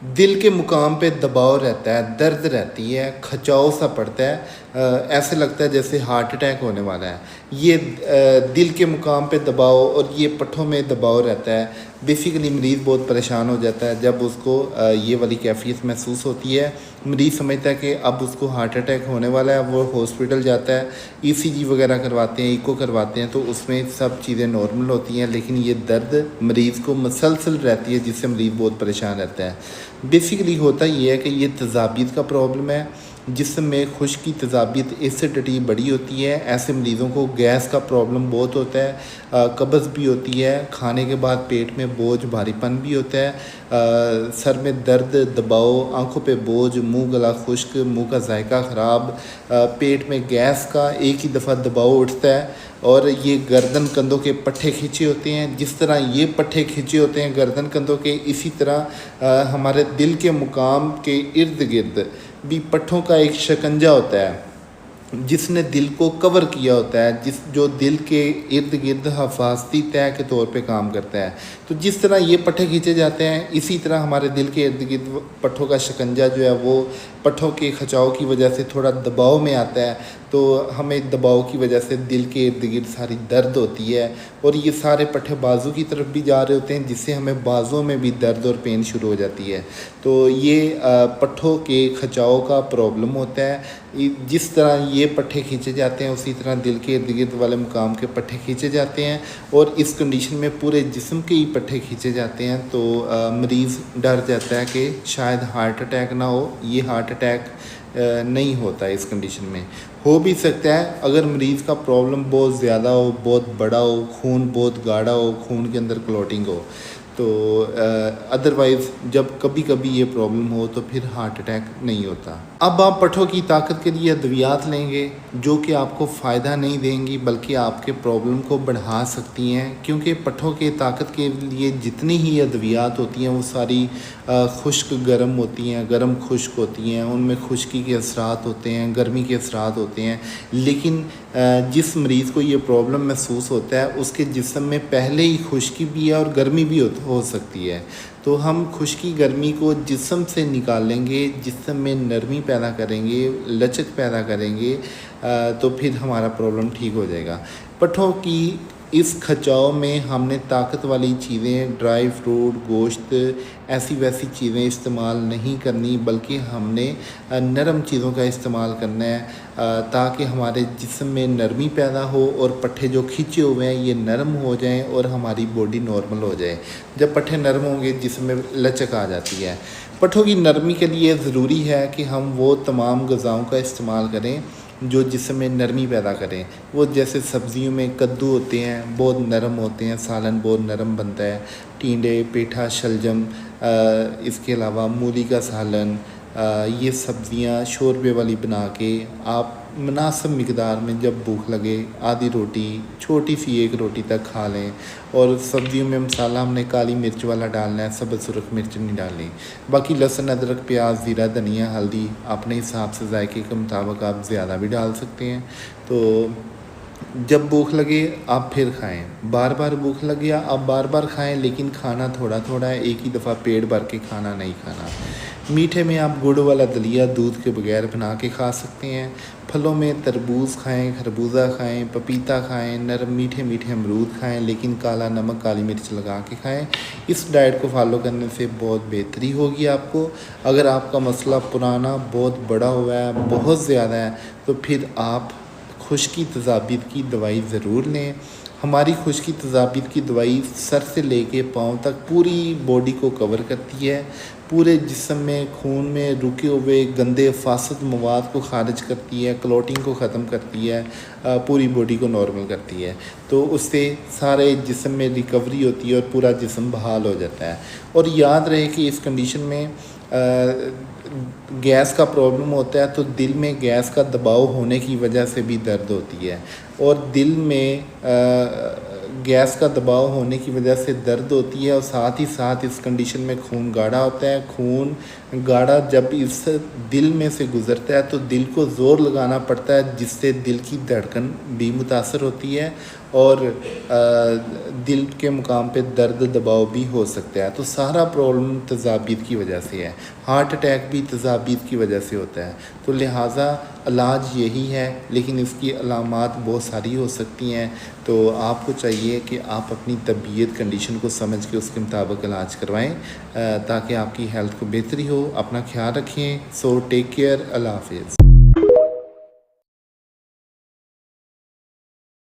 दिल के मुकाम पे दबाव रहता है, दर्द रहती है, खचाव सा पड़ता है, ऐसे लगता है जैसे हार्ट अटैक होने वाला है। ये दिल के मुकाम पे दबाव और ये पट्ठों में दबाव रहता है। बेसिकली मरीज़ बहुत परेशान हो जाता है जब उसको ये वाली कैफियत महसूस होती है। मरीज़ समझता है कि अब उसको हार्ट अटैक होने वाला है, वो हॉस्पिटल जाता है, ईसीजी वगैरह करवाते हैं, इको करवाते हैं, तो उसमें सब चीज़ें नॉर्मल होती हैं, लेकिन ये दर्द मरीज़ को मसलसल रहती है, जिससे मरीज़ बहुत परेशान रहता है। बेसिकली होता ये है कि ये तज़ाबियत का प्रॉब्लम है, जिस्म में खुश्क की तज़ाबियत एसिडिटी बड़ी होती है। ऐसे मरीज़ों को गैस का प्रॉब्लम बहुत होता है, कब्ज़ भी होती है, खाने के बाद पेट में बोझ भारीपन भी होता है, सर में दर्द, दबाव, आँखों पे बोझ, मुंह गला खुश्क, मुंह का जायका ख़राब, पेट में गैस का एक ही दफ़ा दबाव उठता है। और ये गर्दन कंधों के पट्टे खींचे होते हैं। जिस तरह ये पट्टे खींचे होते हैं गर्दन कंधों के, इसी तरह हमारे दिल के मुकाम के इर्द गिर्द भी पट्ठों का एक शिकंजा होता है, जिसने दिल को कवर किया होता है, जो दिल के इर्द गिर्द हफाजती तय के तौर पे काम करता है। तो जिस तरह ये पट्टे खींचे जाते हैं, इसी तरह हमारे दिल के इर्द गिर्द पट्ठों का शिकंजा जो है वो पट्ठों के खिंचाव की वजह से थोड़ा दबाव में आता है। तो हमें दबाव की वजह से दिल के इर्द गिर्द सारी दर्द होती है, और ये सारे पट्टे बाजू की तरफ भी जा रहे होते हैं, जिससे हमें बाजुओं में भी दर्द और पेन शुरू हो जाती है। तो ये पट्ठों के खिंचाव का प्रॉब्लम होता है। जिस तरह ये पट्टे खींचे जाते हैं, उसी तरह दिल के इर्द गिर्द वाले मुकाम के पट्टे खींचे जाते हैं, और इस कंडीशन में पूरे जिस्म के ही पट्टे खींचे जाते हैं। तो मरीज़ डर जाता है कि शायद हार्ट अटैक ना हो। ये हार्ट अटैक नहीं होता है इस कंडीशन में। हो भी सकता है अगर मरीज़ का प्रॉब्लम बहुत ज़्यादा हो, बहुत बड़ा हो, खून बहुत गाढ़ा हो, खून के अंदर क्लॉटिंग हो। तो अदरवाइज़ जब कभी कभी ये प्रॉब्लम हो तो फिर हार्ट अटैक नहीं होता। अब आप पट्ठों की ताकत के लिए अद्वियात लेंगे, जो कि आपको फ़ायदा नहीं देंगी बल्कि आपके प्रॉब्लम को बढ़ा सकती हैं, क्योंकि पट्ठों के ताकत के लिए जितनी ही अद्वियात होती हैं वो सारी खुश्क गर्म होती हैं, गर्म खुश्क होती हैं, उनमें खुश्की के असरात होते हैं, गर्मी के असरात होते हैं। लेकिन जिस मरीज़ को ये प्रॉब्लम महसूस होता है उसके जिस्म में पहले ही खुश्की भी है और गर्मी भी हो सकती है। तो हम खुश्की गर्मी को जिस्म से निकालेंगे, जिस्म में नरमी पैदा करेंगे, लचक पैदा करेंगे, तो फिर हमारा प्रॉब्लम ठीक हो जाएगा। पट्ठों की इस खचाव में हमने ताकत वाली चीज़ें, ड्राई फ्रूट, गोश्त, ऐसी वैसी चीज़ें इस्तेमाल नहीं करनी, बल्कि हमने नरम चीज़ों का इस्तेमाल करना है, ताकि हमारे जिस्म में नरमी पैदा हो और पट्ठे जो खींचे हुए हैं ये नरम हो जाएं और हमारी बॉडी नॉर्मल हो जाए। जब पट्ठे नरम होंगे जिस्म में लचक आ जाती है। पट्ठों की नरमी के लिए ज़रूरी है कि हम वो तमाम ग़िज़ाओं का इस्तेमाल करें जो जिस्म में नरमी पैदा करें। वो जैसे सब्ज़ियों में कद्दू होते हैं, बहुत नरम होते हैं, सालन बहुत नरम बनता है, टींडे, पेठा, शलजम, इसके अलावा मूली का सालन, ये सब्ज़ियाँ शोरबे वाली बना के आप मुनासिब मिक़दार में जब भूख लगे आधी रोटी, छोटी सी एक रोटी तक खा लें। और सब्ज़ियों में मसाला हमने काली मिर्च वाला डालना है, सब्ज़ सुरख मिर्च नहीं डालनी। बाकी लहसुन, अदरक, प्याज, ज़ीरा, धनिया, हल्दी अपने हिसाब से जायके के मुताबिक आप ज़्यादा भी डाल सकते हैं। तो जब भूख लगे आप फिर खाएं, बार बार भूख लगे आप बार बार खाएं, लेकिन खाना थोड़ा थोड़ा है, एक ही दफ़ा पेट भर के खाना नहीं खाना। मीठे में आप गुड़ वाला दलिया दूध के बगैर बना के खा सकते हैं। फलों में तरबूज खाएं, खरबूजा खाएं, पपीता खाएं, नरम मीठे मीठे अमरूद खाएं, लेकिन काला नमक, काली मिर्च लगा के खाएं। इस डाइट को फॉलो करने से बहुत बेहतरी होगी आपको। अगर आपका मसला पुराना बहुत बड़ा हुआ है, बहुत ज़्यादा है, तो फिर आप खुश्की तज़ाबियत की दवाई ज़रूर लें। हमारी खुश्की तज़ाबियत की दवाई सर से लेके पाँव तक पूरी बॉडी को कवर करती है, पूरे जिस्म में खून में रुके हुए गंदे फासद मवाद को खारिज करती है, क्लॉटिंग को ख़त्म करती है, पूरी बॉडी को नॉर्मल करती है। तो उससे सारे जिस्म में रिकवरी होती है और पूरा जिस्म बहाल हो जाता है। और याद रहे कि इस कंडीशन में गैस का प्रॉब्लम होता है, तो दिल में गैस का दबाव होने की वजह से भी दर्द होती है, और दिल में गैस का दबाव होने की वजह से दर्द होती है, और साथ ही साथ इस कंडीशन में खून गाढ़ा होता है। खून गाढ़ा जब इस दिल में से गुज़रता है तो दिल को ज़ोर लगाना पड़ता है, जिससे दिल की धड़कन भी मुतासर होती है और दिल के मुकाम पे दर्द दबाव भी हो सकता है। तो सारा प्रॉब्लम तजाबीत की वजह से है। हार्ट अटैक भी तजाबीत की वजह से होता है। तो लिहाजा इलाज यही है, लेकिन इसकी अलामात बहुत सारी हो सकती हैं। तो आपको चाहिए कि आप अपनी तबीयत कंडीशन को समझ के उसके मुताबिक इलाज करवाएं ताकि आपकी हेल्थ को बेहतरी हो। अपना ख्याल रखें। So take care. अल्लाह हाफिज़।